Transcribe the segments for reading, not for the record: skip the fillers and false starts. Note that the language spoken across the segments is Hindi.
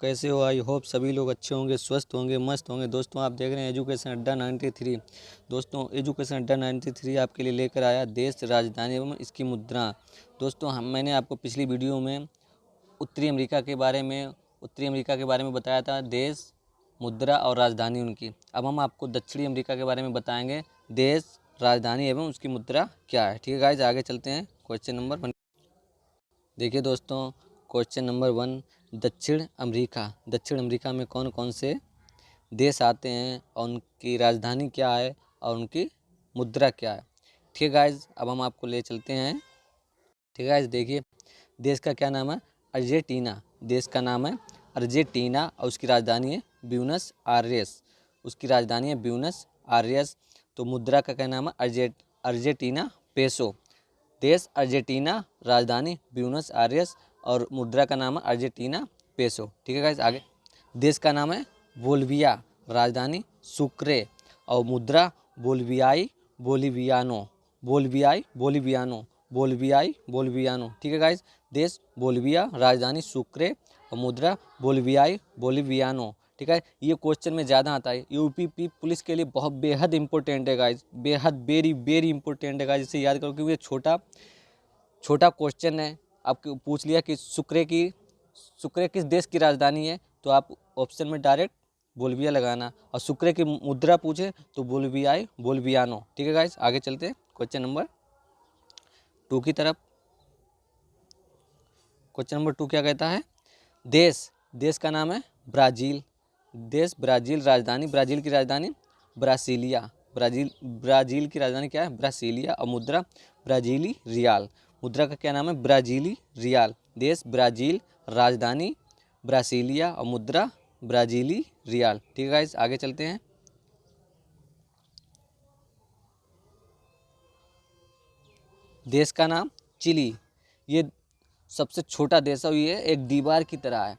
कैसे हो? आई होप सभी लोग अच्छे होंगे, स्वस्थ होंगे, मस्त होंगे। दोस्तों आप देख रहे हैं एजुकेशन अड्डा 93। दोस्तों एजुकेशन अड्डा 93 आपके लिए लेकर आया देश, राजधानी एवं इसकी मुद्रा। दोस्तों मैंने आपको पिछली वीडियो में उत्तरी अमेरिका के बारे में बताया था, देश, मुद्रा और राजधानी उनकी। अब हम आपको दक्षिणी अमेरिका के बारे में बताएंगे, देश, राजधानी एवं उसकी मुद्रा क्या है। ठीक है गाइस, आगे चलते हैं क्वेश्चन नंबर 1। देखिए दोस्तों, क्वेश्चन नंबर 1, दक्षिण अमेरिका में कौन कौन से देश आते हैं और उनकी राजधानी क्या है और उनकी मुद्रा क्या है। ठीक है गाइस, अब हम आपको ले चलते हैं। ठीक है गाइस, देखिए देश का क्या नाम है? अर्जेंटीना। देश का नाम है अर्जेंटीना और उसकी राजधानी है ब्यूनस आयर्स। उसकी राजधानी है ब्यूनस आयर्स। तो मुद्रा का क्या नाम है? Argentina peso. देश अर्जेंटीना, राजधानी ब्यूनस आयर्स और मुद्रा का नाम है अर्जेंटीना पेसो। ठीक है गाइस, आगे देश का नाम है बोलिविया, राजधानी सुक्रे और मुद्रा बोलिवियानो। ठीक है गाइस, देश बोलिविया, राजधानी सुक्रे और मुद्रा बोलिवियानो। ठीक है, ये क्वेश्चन में ज़्यादा आता है, यूपी पुलिस के लिए बहुत बेहद इंपॉर्टेंट है गाइस, बेहद वेरी इंपॉर्टेंट है गाइस। इसे याद करो क्योंकि ये छोटा क्वेश्चन है। आपको पूछ लिया कि सुक्रे किस देश की राजधानी है, तो आप ऑप्शन में डायरेक्ट बोलिविया लगाना, और सुक्रे की मुद्रा पूछे तो बोलिवियानो। ठीक है गाइस, आगे चलते हैं क्वेश्चन नंबर 2 की तरफ। क्वेश्चन नंबर 2 क्या कहता है? देश का नाम है ब्राज़ील। देश ब्राज़ील, राजधानी ब्राज़ील की राजधानी ब्रासीलिया। ब्राज़ील की राजधानी क्या है? ब्रासीलिया और मुद्रा ब्राज़ीली रियाल। मुद्रा का क्या नाम है? ब्राज़ीली रियाल। देश ब्राज़ील, राजधानी ब्रासीलिया और मुद्रा ब्राज़ीली रियाल। ठीक है गाइस, आगे चलते हैं। देश का नाम चिली। ये सबसे छोटा देश है, ये एक दीवार की तरह है।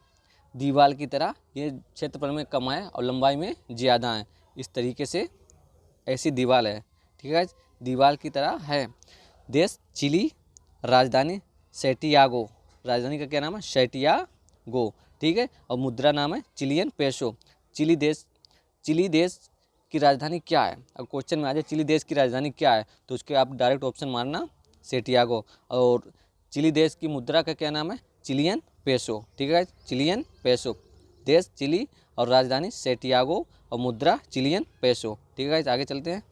दीवार की तरह ये क्षेत्रफल में कम है और लंबाई में ज़्यादा है। इस तरीके से ऐसी दीवार है। ठीक है, दीवार की तरह है। देश चिली, राजधानी सैंटियागो। राजधानी का क्या नाम है? सैंटियागो। ठीक है, और मुद्रा नाम है चिलियन पेसो। चिली देश की राजधानी क्या है? अब क्वेश्चन में आ जाए चिली देश की राजधानी क्या है, तो उसके आप डायरेक्ट ऑप्शन मारना सैंटियागो। और चिली देश की मुद्रा का क्या नाम है? Chilean peso. ठीक है, चिलियन पेसो। देश चिली और राजधानी सैंटियागो और मुद्रा चिलियन पेसो। ठीक है, आगे चलते हैं।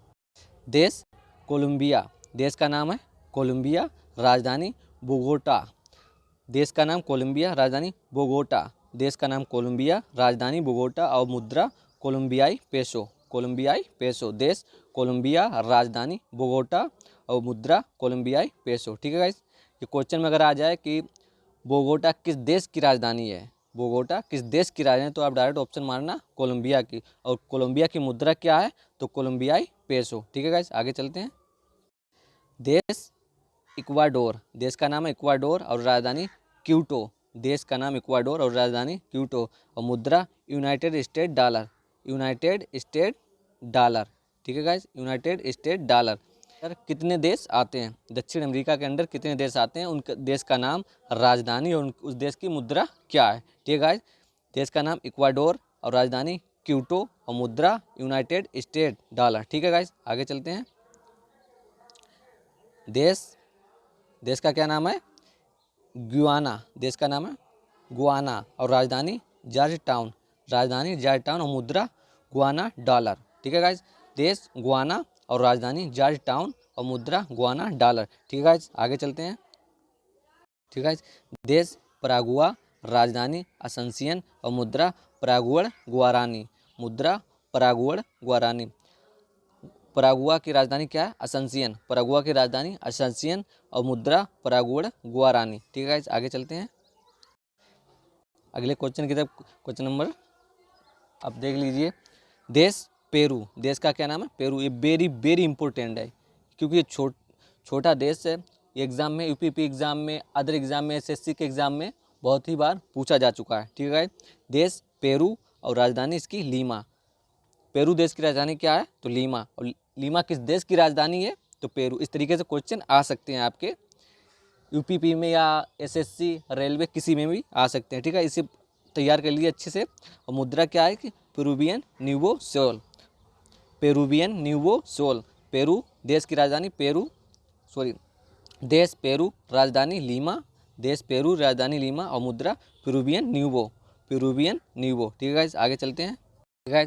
देश कोलंबिया। देश का नाम है कोलंबिया, राजधानी बोगोटा। देश का नाम कोलंबिया, राजधानी बोगोटा। देश का नाम कोलंबिया, राजधानी बोगोटा और मुद्रा कोलंबियाई पेसो। देश कोलंबिया, राजधानी बोगोटा और मुद्रा कोलंबियाई पेसो। ठीक है गाइस, ये क्वेश्चन में अगर आ जाए कि बोगोटा किस देश की राजधानी है, तो आप डायरेक्ट ऑप्शन मारना कोलंबिया की, और कोलंबिया की मुद्रा क्या है? तो कोलंबियाई पेसो। ठीक है गाइस, आगे चलते हैं। देश इक्वाडोर। देश का नाम है इक्वाडोर और राजधानी क्यूटो। देश का नाम इक्वाडोर और राजधानी क्यूटो और मुद्रा यूनाइटेड स्टेट डॉलर। ठीक है गाइस, यूनाइटेड स्टेट डॉलर। कितने देश आते हैं दक्षिण अमेरिका के अंदर? कितने देश आते हैं, उनके देश का नाम, राजधानी और उस देश की मुद्रा क्या है। ठीक है गाइस, देश का नाम इक्वाडोर और राजधानी क्यूटो और मुद्रा यूनाइटेड स्टेट डॉलर। ठीक है गाइस, आगे चलते हैं। देश का क्या नाम है? गुयाना। देश का नाम है गुयाना और राजधानी जॉर्ज टाउन और मुद्रा गुयाना डॉलर। ठीक है गाइस, देश गुयाना और राजधानी जॉर्ज टाउन और मुद्रा गुयाना डॉलर। ठीक है गाइस, आगे चलते हैं। ठीक है गाइस, देश परागुआ, राजधानी असंसियन और मुद्रा परागुड़ गुआरानी। मुद्रा परागुड़ गुआरानी। परागुआ की राजधानी क्या है? असंसियन। परागुआ की राजधानी असंसियन और मुद्रा परागुड़ गुआरानी। ठीक है गाइस, आगे चलते हैं अगले क्वेश्चन की तरफ। क्वेश्चन नंबर आप देख लीजिए। देश पेरू। देश का क्या नाम है? पेरू। ये वेरी इंपॉर्टेंट है क्योंकि ये छोटा देश है। एग्जाम में, यूपीपी एग्जाम में, अदर एग्जाम में, एसएससी के एग्जाम में बहुत ही बार पूछा जा चुका है। ठीक है, देश पेरू और राजधानी इसकी लीमा। पेरू देश की राजधानी क्या है? तो लीमा। और लीमा किस देश की राजधानी है? तो पेरू। इस तरीके से क्वेश्चन आ सकते हैं आपके यूपीपी में या एसएससी, रेलवे, किसी में भी आ सकते हैं। ठीक है, इसी तैयार कर लीजिए अच्छे से। और मुद्रा क्या है कि Peruvian nuevo sol, Peruvian nuevo sol. Peru देश की राजधानी पेरू, सॉरी देश पेरू, राजधानी लीमा, देश पेरू, राजधानी लीमा, और मुद्रा पेरुवियन न्यूवो, पेरुवियन न्यूवो। ठीक है गाइस, आगे चलते हैं। ठीक है,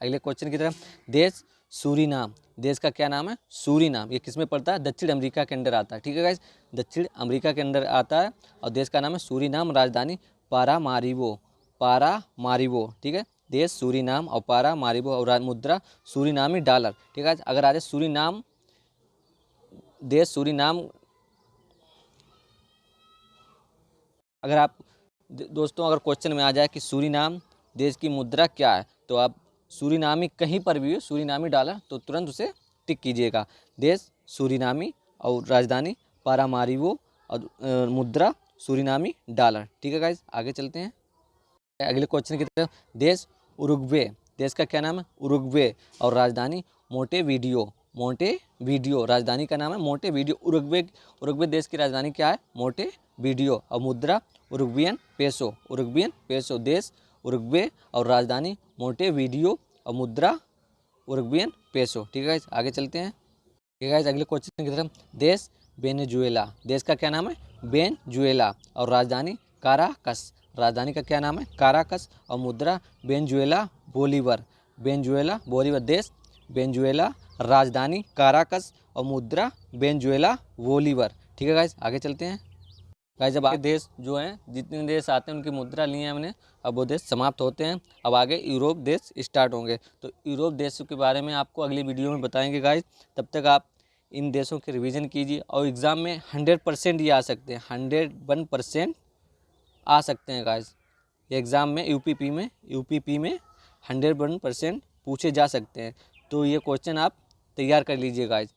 अगले क्वेश्चन की तरफ। देश सूरीनाम, देश का क्या नाम है? सूरीनाम। ये किस में पड़ता है? दक्षिण अमेरिका के अंदर आता है। ठीक है गाइस, दक्षिण अमेरिका के अंदर आता है और देश का नाम है सूरीनाम, राजधानी पारामारिबो, पारामारिबो। ठीक है, देश सूरीनाम और पारामारिबो, और मुद्रा सूरीनामी डॉलर। ठीक है, अगर आ जाए सूरीनाम, देश सूरीनाम, अगर आप दोस्तों अगर क्वेश्चन में आ जाए कि सूरीनाम देश की मुद्रा क्या है, तो आप सूरीनामी कहीं पर भी हो, सूरीनामी डॉलर, तो तुरंत उसे टिक कीजिएगा। देश सूरीनामी और राजधानी पारामारिबो और मुद्रा सूरीनामी डॉलर। ठीक है गाइस, आगे चलते हैं अगले क्वेश्चन की तरफ। देश उरुग्वे, देश का क्या नाम है? उरुग्वे, और राजधानी मोंटेवीडियो, मोंटेवीडियो, राजधानी का नाम है मोंटेवीडियो। उरुग्वे, उरुग्वे देश की राजधानी क्या है? मोंटेवीडियो, और मुद्रा उरुग्वियन पेसो, उरुग्वियन पेसो। देश उरुग्वे और राजधानी मोंटेवीडियो और मुद्रा उरुग्वियन पेसो। ठीक है गाइस, आगे चलते हैं। ठीक है गाइस, अगले क्वेश्चन की तरफ। देश वेनेजुएला, देश का क्या नाम है? वेनेजुएला, और राजधानी काराकस, राजधानी का क्या नाम है? काराकस, और मुद्रा वेनेजुएला बोलीवर, वेनेजुएला बोलीवर। देश वेनेजुएला, राजधानी काराकस, और मुद्रा वेनेजुएला बोलीवर। ठीक है गाइस, आगे चलते हैं। गाइस, जब आगे देश जो हैं, जितने देश आते हैं उनकी मुद्रा ली है हमने, अब वो देश समाप्त होते हैं। अब आगे यूरोप देश स्टार्ट होंगे, तो यूरोप देशों के बारे में आपको अगली वीडियो में बताएंगे गाइस। तब तक आप इन देशों के रिवीजन कीजिए, और एग्ज़ाम में 100% ये आ सकते हैं, 101% आ सकते हैं गाइस। ये एग्ज़ाम में यूपीपी में 101% पूछे जा सकते हैं, तो ये क्वेश्चन आप तैयार कर लीजिए गाइस।